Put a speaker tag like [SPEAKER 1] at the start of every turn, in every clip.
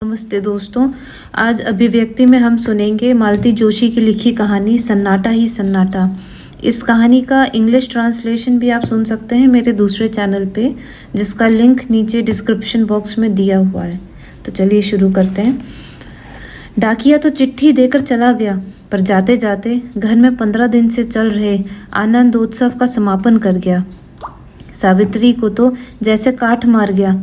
[SPEAKER 1] नमस्ते दोस्तों। आज अभिव्यक्ति में हम सुनेंगे मालती जोशी की लिखी कहानी सन्नाटा ही सन्नाटा। इस कहानी का इंग्लिश ट्रांसलेशन भी आप सुन सकते हैं मेरे दूसरे चैनल पे, जिसका लिंक नीचे डिस्क्रिप्शन बॉक्स में दिया हुआ है। तो चलिए शुरू करते हैं। डाकिया तो चिट्ठी देकर चला गया, पर जाते जाते घर में 15 दिन से चल रहे आनंदोत्सव का समापन कर गया। सावित्री को तो जैसे काठ मार गया।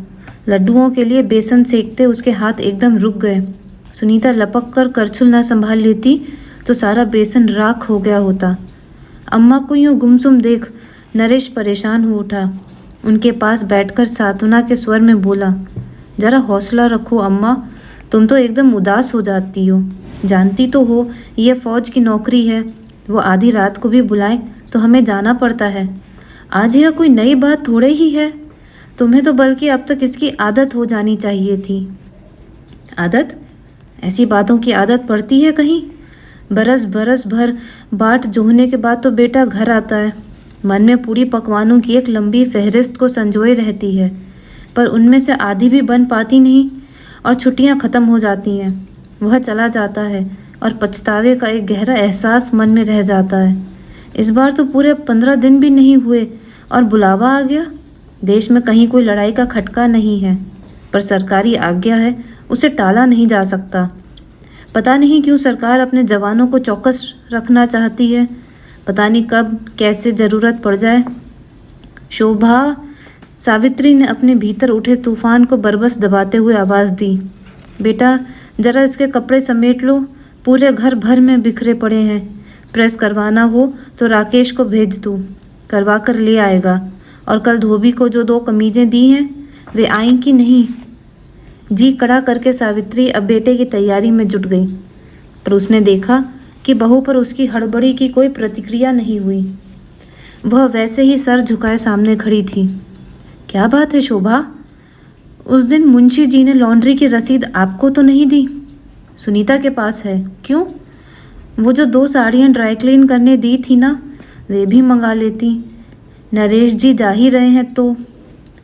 [SPEAKER 1] लड्डुओं के लिए बेसन सेकते उसके हाथ एकदम रुक गए। सुनीता लपक कर करछुल न संभाल लेती तो सारा बेसन राख हो गया होता। अम्मा को यूं गुमसुम देख नरेश परेशान हो उठा। उनके पास बैठकर सांत्वना के स्वर में बोला, जरा हौसला रखो अम्मा, तुम तो एकदम उदास हो जाती हो। जानती तो हो ये फौज की नौकरी है, वो आधी रात को भी बुलाएं तो हमें जाना पड़ता है। आज यह कोई नई बात थोड़े ही है। तुम्हें तो बल्कि अब तक इसकी आदत हो जानी चाहिए थी। आदत? ऐसी बातों की आदत पड़ती है कहीं? बरस बरस भर बाट जोहने के बाद तो बेटा घर आता है। मन में पूरी पकवानों की एक लंबी फहरिस्त को संजोए रहती है, पर उनमें से आधी भी बन पाती नहीं और छुट्टियां ख़त्म हो जाती हैं। वह चला जाता है और पछतावे का एक गहरा एहसास मन में रह जाता है। इस बार तो पूरे 15 दिन भी नहीं हुए और बुलावा आ गया। देश में कहीं कोई लड़ाई का खटका नहीं है, पर सरकारी आज्ञा है, उसे टाला नहीं जा सकता। पता नहीं क्यों सरकार अपने जवानों को चौकस रखना चाहती है। पता नहीं कब कैसे ज़रूरत पड़ जाए। शोभा, सावित्री ने अपने भीतर उठे तूफान को बरबस दबाते हुए आवाज़ दी, बेटा जरा इसके कपड़े समेट लो, पूरे घर भर में बिखरे पड़े हैं। प्रेस करवाना हो तो राकेश को भेज दो, करवा कर ले आएगा। और कल धोबी को जो 2 कमीजें दी हैं वे आईं कि नहीं? जी कड़ा करके सावित्री अब बेटे की तैयारी में जुट गई, पर उसने देखा कि बहू पर उसकी हड़बड़ी की कोई प्रतिक्रिया नहीं हुई। वह वैसे ही सर झुकाए सामने खड़ी थी। क्या बात है शोभा, उस दिन मुंशी जी ने लॉन्ड्री की रसीद आपको तो नहीं दी? सुनीता के पास है। क्यों? वो जो 2 साड़ियाँ ड्राई क्लीन करने दी थी ना, वे भी मंगा लेती। नरेश जी जा ही रहे हैं तो।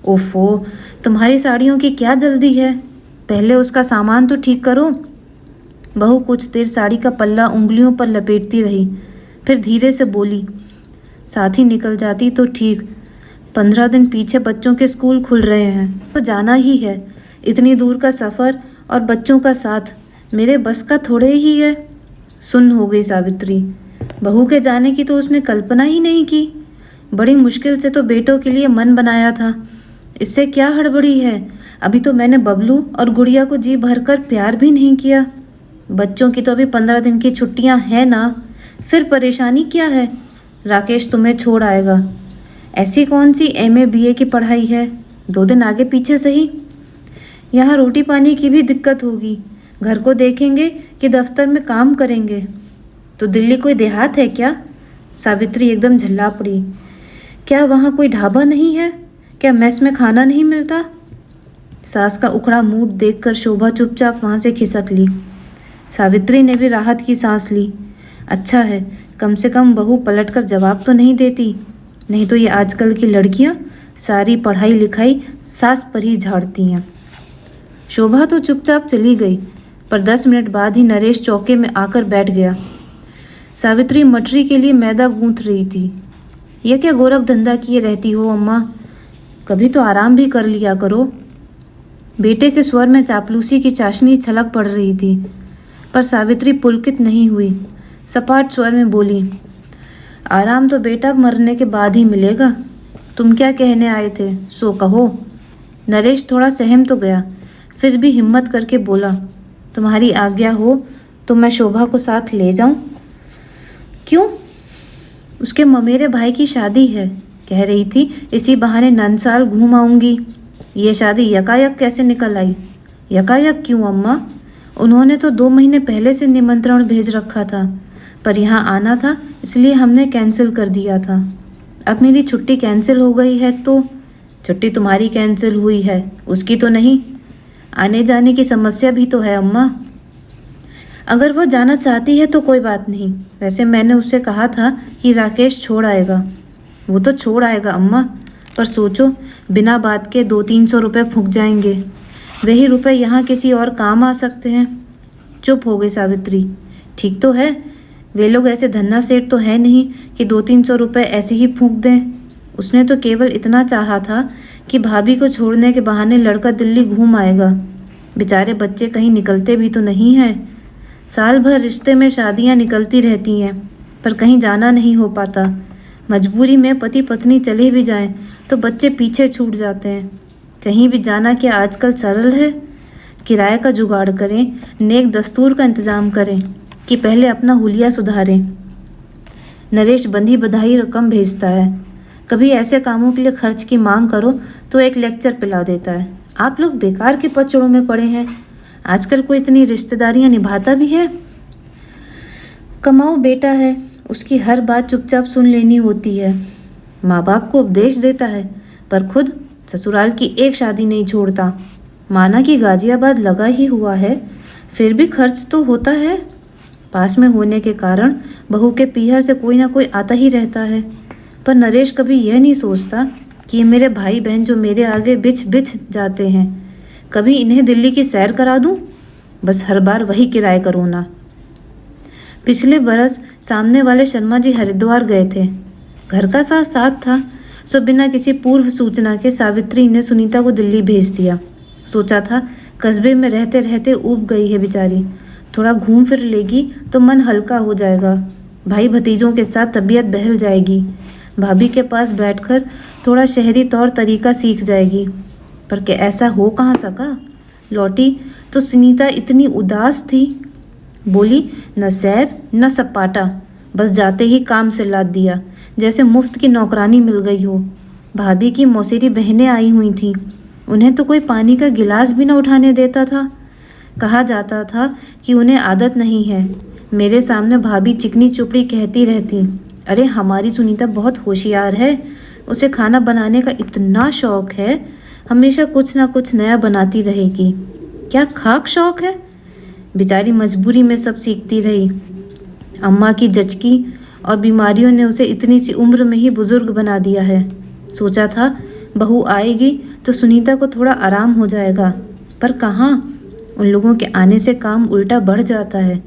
[SPEAKER 1] ओफो, तुम्हारी साड़ियों की क्या जल्दी है, पहले उसका सामान तो ठीक करो। बहू कुछ देर साड़ी का पल्ला उंगलियों पर लपेटती रही, फिर धीरे से बोली, साथ ही निकल जाती तो ठीक। 15 दिन पीछे बच्चों के स्कूल खुल रहे हैं तो जाना ही है। इतनी दूर का सफ़र और बच्चों का साथ मेरे बस का थोड़े ही है। सुन्न हो गई सावित्री। बहू के जाने की तो उसने कल्पना ही नहीं की। बड़ी मुश्किल से तो बेटों के लिए मन बनाया था। इससे क्या हड़बड़ी है? अभी तो मैंने बबलू और गुड़िया को जी भरकर प्यार भी नहीं किया। बच्चों की तो अभी 15 दिन की छुट्टियां हैं ना, फिर परेशानी क्या है? राकेश तुम्हें छोड़ आएगा। ऐसी कौन सी MA BA की पढ़ाई है, 2 दिन आगे पीछे सही। यहाँ रोटी पानी की भी दिक्कत होगी। घर को देखेंगे कि दफ्तर में काम करेंगे। तो दिल्ली कोई देहात है क्या? सावित्री एकदम झल्ला पड़ी। क्या वहाँ कोई ढाबा नहीं है? क्या मेस में खाना नहीं मिलता? सास का उखड़ा मूड देखकर शोभा चुपचाप वहाँ से खिसक ली। सावित्री ने भी राहत की सांस ली। अच्छा है, कम से कम बहू पलटकर जवाब तो नहीं देती, नहीं तो ये आजकल की लड़कियाँ सारी पढ़ाई लिखाई सास पर ही झाड़ती हैं। शोभा तो चुपचाप चली गई, पर 10 मिनट बाद ही नरेश चौके में आकर बैठ गया। सावित्री मटरी के लिए मैदा गूंथ रही थी। यह क्या गोरख धंधा किए रहती हो अम्मा, कभी तो आराम भी कर लिया करो। बेटे के स्वर में चापलूसी की चाशनी छलक पड़ रही थी, पर सावित्री पुलकित नहीं हुई। सपाट स्वर में बोली, आराम तो बेटा मरने के बाद ही मिलेगा। तुम क्या कहने आए थे सो कहो। नरेश थोड़ा सहम तो गया, फिर भी हिम्मत करके बोला, तुम्हारी आज्ञा हो तो मैं शोभा को साथ ले जाऊं। क्यों? उसके ममेरे भाई की शादी है, कह रही थी इसी बहाने नंदसाल घूम आऊंगी। ये शादी यकायक कैसे निकल आई? यकायक क्यों अम्मा? उन्होंने तो 2 महीने पहले से निमंत्रण भेज रखा था, पर यहाँ आना था इसलिए हमने कैंसिल कर दिया था। अब मेरी छुट्टी कैंसिल हो गई है तो? छुट्टी तुम्हारी कैंसिल हुई है, उसकी तो नहीं। आने जाने की समस्या भी तो है अम्मा। अगर वो जाना चाहती है तो कोई बात नहीं। वैसे मैंने उससे कहा था कि राकेश छोड़ आएगा। वो तो छोड़ आएगा अम्मा, पर सोचो बिना बात के 200-300 रुपये फूंक जाएंगे। वही रुपए यहाँ किसी और काम आ सकते हैं। चुप हो गई सावित्री। ठीक तो है, वे लोग ऐसे धन्ना सेठ तो है नहीं कि 200-300 रुपए ऐसे ही फूंक दें। उसने तो केवल इतना चाहा था कि भाभी को छोड़ने के बहाने लड़का दिल्ली घूम आएगा। बेचारे बच्चे कहीं निकलते भी तो नहीं हैं। साल भर रिश्ते में शादियां निकलती रहती हैं, पर कहीं जाना नहीं हो पाता। मजबूरी में पति पत्नी चले भी जाएं तो बच्चे पीछे छूट जाते हैं। कहीं भी जाना क्या आजकल सरल है? किराए का जुगाड़ करें, नेक दस्तूर का इंतजाम करें कि पहले अपना हुलिया सुधारें। नरेश बंधी बधाई रकम भेजता है। कभी ऐसे कामों के लिए खर्च की मांग करो तो एक लेक्चर पिला देता है। आप लोग बेकार के पचड़ों में पड़े हैं। आजकल कोई इतनी रिश्तेदारियां निभाता भी है? कमाऊ बेटा है, उसकी हर बात चुपचाप सुन लेनी होती है। माँ बाप को उपदेश देता है, पर खुद ससुराल की एक शादी नहीं छोड़ता। माना कि गाजियाबाद लगा ही हुआ है, फिर भी खर्च तो होता है। पास में होने के कारण बहू के पीहर से कोई ना कोई आता ही रहता है। पर नरेश कभी यह नहीं सोचता कि ये मेरे भाई बहन जो मेरे आगे बिछ बिछ जाते हैं, कभी इन्हें दिल्ली की सैर करा दूं? बस हर बार वही किराए का रोना। पिछले बरस सामने वाले शर्मा जी हरिद्वार गए थे। घर का साथ साथ था, सो बिना किसी पूर्व सूचना के सावित्री ने सुनीता को दिल्ली भेज दिया। सोचा था कस्बे में रहते रहते ऊब गई है बेचारी, थोड़ा घूम फिर लेगी तो मन हल्का हो जाएगा। भाई भतीजों के साथ तबीयत बहल जाएगी। भाभी के पास बैठकर थोड़ा शहरी तौर तरीका सीख जाएगी। पर क्या ऐसा हो कहाँ सका? लौटी तो सुनीता इतनी उदास थी। बोली न सैर न सपाटा, बस जाते ही काम से लाद दिया, जैसे मुफ्त की नौकरानी मिल गई हो। भाभी की मौसेरी बहनें आई हुई थीं, उन्हें तो कोई पानी का गिलास भी न उठाने देता था। कहा जाता था कि उन्हें आदत नहीं है। मेरे सामने भाभी चिकनी चुपड़ी कहती रहती, अरे हमारी सुनीता बहुत होशियार है, उसे खाना बनाने का इतना शौक है, हमेशा कुछ ना कुछ नया बनाती रहेगी। क्या खाक शौक है? बेचारी मजबूरी में सब सीखती रही। अम्मा की जचकी और बीमारियों ने उसे इतनी सी उम्र में ही बुजुर्ग बना दिया है। सोचा था बहू आएगी तो सुनीता को थोड़ा आराम हो जाएगा, पर कहाँ, उन लोगों के आने से काम उल्टा बढ़ जाता है।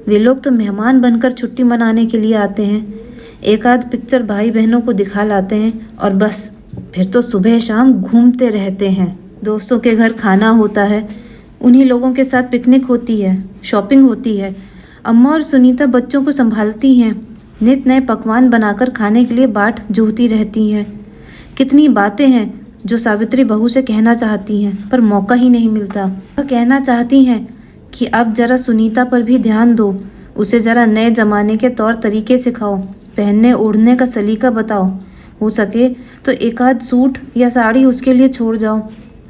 [SPEAKER 1] वे लोग तो मेहमान बनकर छुट्टी मनाने के लिए आते हैं, एक आध पिक्चर भाई बहनों को दिखा लाते हैं और बस फिर तो सुबह शाम घूमते रहते हैं। दोस्तों के घर खाना होता है, उन्हीं लोगों के साथ पिकनिक होती है, शॉपिंग होती है। अम्मा और सुनीता बच्चों को संभालती हैं, नित नए पकवान बनाकर खाने के लिए बाट जोहती रहती हैं। कितनी बातें हैं जो सावित्री बहू से कहना चाहती हैं, पर मौका ही नहीं मिलता। वह कहना चाहती हैं कि अब जरा सुनीता पर भी ध्यान दो, उसे जरा नए ज़माने के तौर तरीके सिखाओ, पहनने ओढ़ने का सलीका बताओ, हो सके तो एक आध सूट या साड़ी उसके लिए छोड़ जाओ।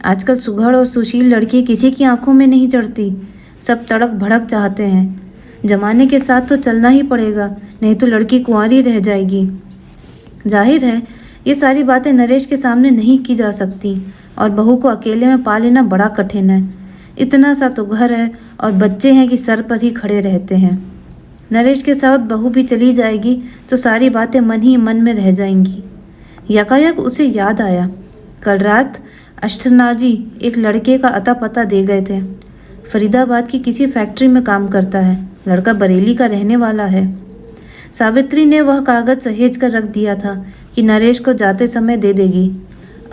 [SPEAKER 1] आजकल सुघड़ और सुशील लड़की किसी की आंखों में नहीं चढ़ती, सब तड़क भड़क चाहते हैं। जमाने के साथ तो चलना ही पड़ेगा, नहीं तो लड़की कुंवारी रह जाएगी। जाहिर है ये सारी बातें नरेश के सामने नहीं की जा सकती और बहू को अकेले में पा लेना बड़ा कठिन है। इतना सा तो घर है और बच्चे हैं कि सर पर ही खड़े रहते हैं। नरेश के साथ बहू भी चली जाएगी तो सारी बातें मन ही मन में रह जाएंगी। यकायक उसे याद आया, कल रात अष्टनाजी एक लड़के का अता पता दे गए थे। फरीदाबाद की किसी फैक्ट्री में काम करता है, लड़का बरेली का रहने वाला है। सावित्री ने वह कागज़ सहेज कर रख दिया था कि नरेश को जाते समय दे देगी।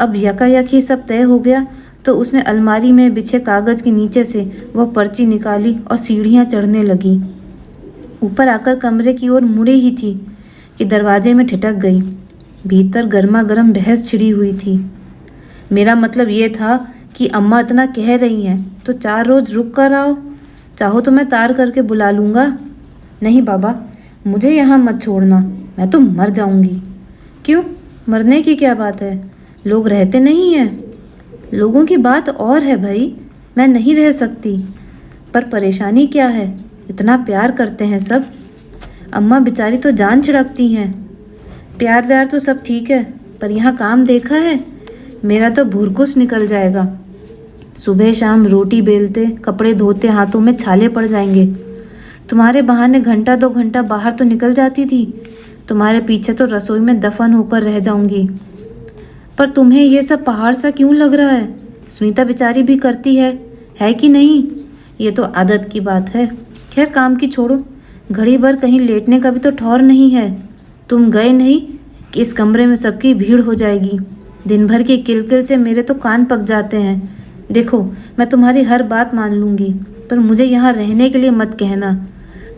[SPEAKER 1] अब यकायक ही सब तय हो गया तो उसने अलमारी में बिछे कागज़ के नीचे से वह पर्ची निकाली और सीढ़ियाँ चढ़ने लगी। ऊपर आकर कमरे की ओर मुड़े ही थी कि दरवाजे में ठिठक गई। भीतर गर्मा गर्म बहस छिड़ी हुई थी। मेरा मतलब ये था कि अम्मा इतना कह रही हैं तो 4 रोज़ रुक कर आओ, चाहो तो मैं तार करके बुला लूँगा। नहीं बाबा, मुझे यहाँ मत छोड़ना, मैं तो मर जाऊँगी। क्यों, मरने की क्या बात है? लोग रहते नहीं हैं। लोगों की बात और है भाई, मैं नहीं रह सकती, पर परेशानी क्या है? इतना प्यार करते हैं सब, अम्मा बेचारी तो जान छिड़कती हैं। प्यार व्यार तो सब ठीक है, पर यहाँ काम देखा है, मेरा तो भुरकुस निकल जाएगा। सुबह शाम रोटी बेलते, कपड़े धोते हाथों में छाले पड़ जाएंगे। तुम्हारे बहाने घंटा 2 घंटा बाहर तो निकल जाती थी, तुम्हारे पीछे तो रसोई में दफन होकर रह जाऊंगी। पर तुम्हें ये सब पहाड़ सा क्यों लग रहा है? सुनीता बेचारी भी करती है कि नहीं? ये तो आदत की बात है। खैर काम की छोड़ो, घड़ी भर कहीं लेटने का भी तो ठौर नहीं है। तुम गए नहीं कि इस कमरे में सबकी भीड़ हो जाएगी। दिन भर की किलकिल से मेरे तो कान पक जाते हैं। देखो, मैं तुम्हारी हर बात मान लूँगी, पर मुझे यहाँ रहने के लिए मत कहना।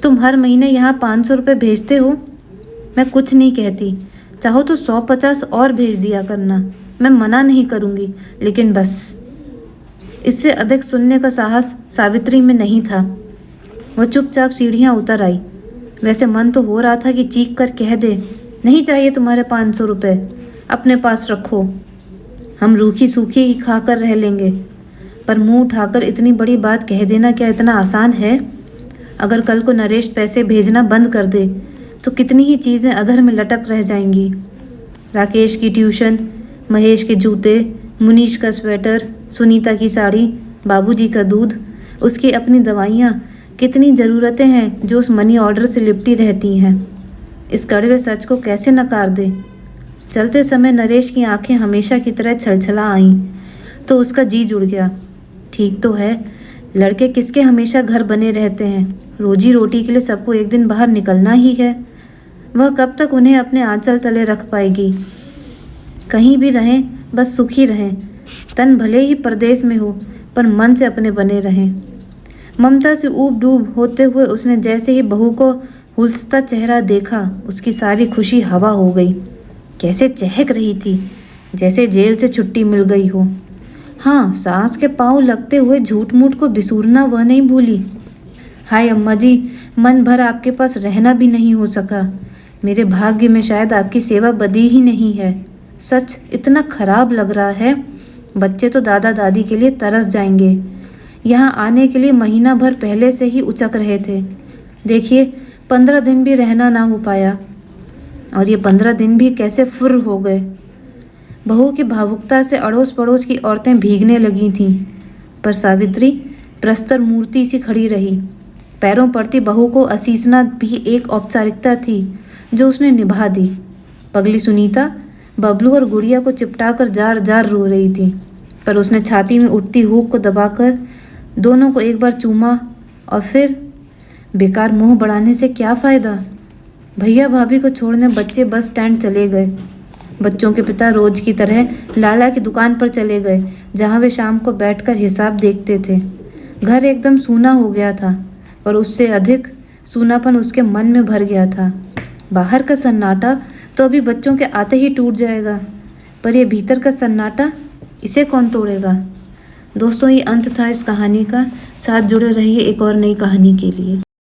[SPEAKER 1] तुम हर महीने यहाँ 500 रुपये भेजते हो। मैं कुछ नहीं कहती, चाहो तो 150 और भेज दिया करना, मैं मना नहीं करूँगी, लेकिन बस। इससे अधिक सुनने का साहस सावित्री में नहीं था। वह चुपचाप सीढ़ियाँ उतर आई। वैसे मन तो हो रहा था कि चीख कर कह दे, नहीं चाहिए तुम्हारे 500 रुपये, अपने पास रखो, हम रूखी सूखी ही खा कर रह लेंगे। पर मुंह उठाकर इतनी बड़ी बात कह देना क्या इतना आसान है? अगर कल को नरेश पैसे भेजना बंद कर दे तो कितनी ही चीज़ें अधर में लटक रह जाएंगी। राकेश की ट्यूशन, महेश के जूते, मुनीश का स्वेटर, सुनीता की साड़ी, बाबूजी का दूध, उसकी अपनी दवाइयाँ, कितनी ज़रूरतें हैं जो उस मनी ऑर्डर से लिपटी रहती हैं। इस कड़वे सच को कैसे नकार दे? चलते समय नरेश की आंखें हमेशा की तरह छलछला आईं तो उसका जी जुड़ गया। ठीक तो है, लड़के किसके हमेशा घर बने रहते हैं, रोजी रोटी के लिए सबको एक दिन बाहर निकलना ही है। वह कब तक उन्हें अपने आंचल तले रख पाएगी? कहीं भी रहें, बस सुखी रहें। तन भले ही परदेश में हो, पर मन से अपने बने रहें। ममता से ऊब डूब होते हुए उसने जैसे ही बहू को हुलसता चेहरा देखा, उसकी सारी खुशी हवा हो गई। कैसे चहक रही थी, जैसे जेल से छुट्टी मिल गई हो। हाँ, सास के पाँव लगते हुए झूठ मूठ को बिसूरना वह नहीं भूली। हाय अम्मा जी, मन भर आपके पास रहना भी नहीं हो सका। मेरे भाग्य में शायद आपकी सेवा बदी ही नहीं है। सच इतना खराब लग रहा है। बच्चे तो दादा दादी के लिए तरस जाएंगे। यहाँ आने के लिए महीना भर पहले से ही उचक रहे थे। देखिए, 15 दिन भी रहना ना हो पाया, और ये 15 दिन भी कैसे फुर्र हो गए। बहू की भावुकता से अड़ोस पड़ोस की औरतें भीगने लगी थीं, पर सावित्री प्रस्तर मूर्ति सी खड़ी रही। पैरों पड़ती बहू को असीसना भी एक औपचारिकता थी जो उसने निभा दी। पगली सुनीता बबलू और गुड़िया को चिपटाकर जार जार रो रही थी, पर उसने छाती में उठती हूक को दबाकर दोनों को एक बार चूमा, और फिर बेकार मुंह बढ़ाने से क्या फ़ायदा। भैया भाभी को छोड़ने बच्चे बस स्टैंड चले गए। बच्चों के पिता रोज की तरह लाला की दुकान पर चले गए, जहां वे शाम को बैठकर हिसाब देखते थे। घर एकदम सूना हो गया था, पर उससे अधिक सूनापन उसके मन में भर गया था। बाहर का सन्नाटा तो अभी बच्चों के आते ही टूट जाएगा, पर यह भीतर का सन्नाटा, इसे कौन तोड़ेगा? दोस्तों, ये अंत था इस कहानी का। साथ जुड़े रहिए एक और नई कहानी के लिए।